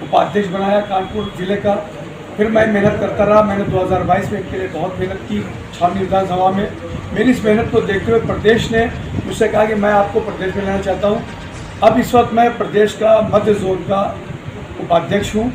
उपाध्यक्ष बनाया कानपुर जिले का। फिर मैं मेहनत करता रहा। मैंने 2022 में इनके लिए बहुत मेहनत की छावनी विधानसभा में। मेरी इस मेहनत को देखते हुए प्रदेश ने मुझसे कहा कि मैं आपको प्रदेश में लेना चाहता हूँ। अब इस वक्त मैं प्रदेश का मध्य जोन का उपाध्यक्ष हूँ।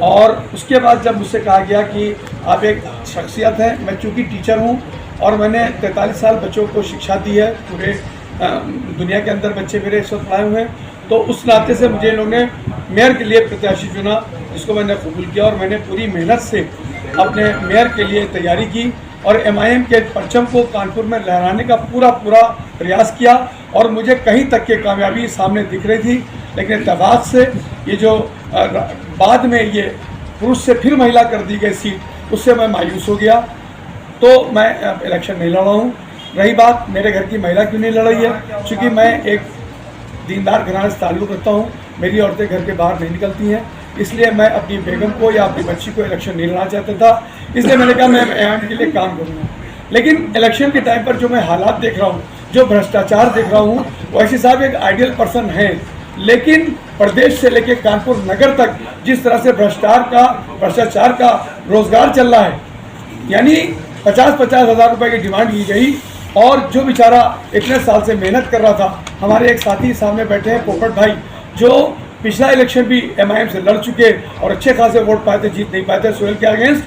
और उसके बाद जब मुझसे कहा गया कि आप एक शख्सियत हैं, मैं चूँकि टीचर हूँ और मैंने 43 साल बच्चों को शिक्षा दी है, पूरे दुनिया के अंदर बच्चे मेरे इस वक्त आए हुए हैं, तो उस नाते से मुझे इन लोगों ने मेयर के लिए प्रत्याशी चुना, जिसको मैंने कबूल किया। और मैंने पूरी मेहनत से अपने मेयर के लिए तैयारी की और MIM के परचम को कानपुर में लहराने का पूरा प्रयास किया। और मुझे कहीं तक की कामयाबी सामने दिख रही थी, लेकिन इत्तेफाक से ये जो बाद में ये पुरुष से फिर महिला कर दी गई सीट, उससे मैं मायूस हो गया, तो मैं इलेक्शन नहीं लड़ा हूँ। रही बात मेरे घर की महिला क्यों नहीं लड़ रही है, क्योंकि मैं एक दीनदार घराने से ताल्लुक़ रखता हूँ। मेरी औरतें घर के बाहर नहीं निकलती हैं, इसलिए मैं अपनी बेगम को या अपनी बच्ची को इलेक्शन नहीं लड़ना चाहता था। इसलिए मैंने कहा मैं MIM के लिए काम करूँगा। लेकिन इलेक्शन के टाइम पर जो मैं हालात देख रहा हूँ, जो भ्रष्टाचार देख रहा हूँ, वैसे साहब एक आइडियल पर्सन है, लेकिन प्रदेश से लेकर कानपुर नगर तक जिस तरह से भ्रष्टाचार का रोजगार चल रहा है, यानी 50-50 हज़ार रुपये की डिमांड की गई, और जो बेचारा इतने साल से मेहनत कर रहा था, हमारे एक साथी सामने बैठे हैं पोपट भाई, जो पिछला इलेक्शन भी MIM से लड़ चुके और अच्छे खासे वोट पाए थे, जीत नहीं पाए थे सोहेल के अगेंस्ट,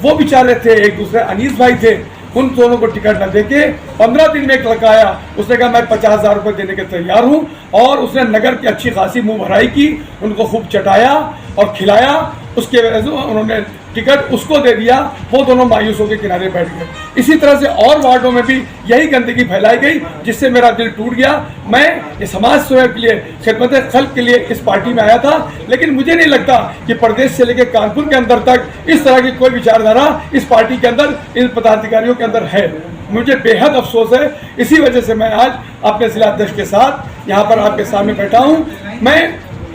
वो बेचारे थे। एक दूसरे अनीस भाई थे, उन दोनों को टिकट न देके 15 दिन में एक लड़का आया, उसने कहा मैं 50,000 रुपये देने के तैयार हूँ, और उसने नगर की अच्छी खासी मुंह भराई की, उनको खूब चटाया और खिलाया। उसके वजह से उन्होंने टिकट उसको दे दिया, वो दोनों मायूस होकर किनारे बैठ गए। इसी तरह से और वार्डों में भी यही गंदगी फैलाई गई, जिससे मेरा दिल टूट गया। मैं ये समाज सेवा के लिए, खिदमत खल्क के लिए इस पार्टी में आया था, लेकिन मुझे नहीं लगता कि प्रदेश से लेकर कानपुर के अंदर तक इस तरह की कोई विचारधारा इस पार्टी के अंदर, इन पदाधिकारियों के अंदर है। मुझे बेहद अफसोस है। इसी वजह से मैं आज अपने जिला अध्यक्ष के साथ यहाँ पर आपके सामने बैठा हूँ। मैं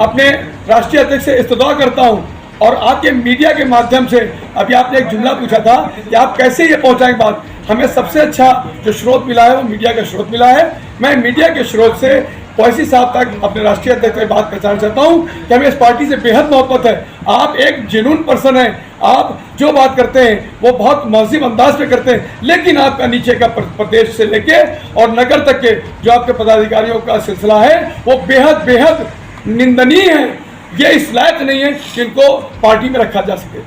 अपने राष्ट्रीय अध्यक्ष से इस्तदा करता हूँ, और आपके मीडिया के माध्यम से, अभी आपने एक जुमला पूछा था कि आप कैसे ये पहुंचाएंगे बात, हमें सबसे अच्छा जो स्रोत मिला है वो मीडिया का स्रोत मिला है। मैं मीडिया के स्रोत से ओवैसी साहब तक अपने राष्ट्रीय अध्यक्ष से बात पहुंचाना चाहता हूं कि हमें इस पार्टी से बेहद मोहब्बत है। आप एक जेन्युइन पर्सन हैं, आप जो बात करते हैं वो बहुत मौजिब अंदाज में करते हैं, लेकिन आपका नीचे का प्रदेश से लेके और नगर तक के जो आपके पदाधिकारियों का सिलसिला है वो बेहद निंदनीय है। ये इस लायक नहीं है कि इनको पार्टी में रखा जा सके।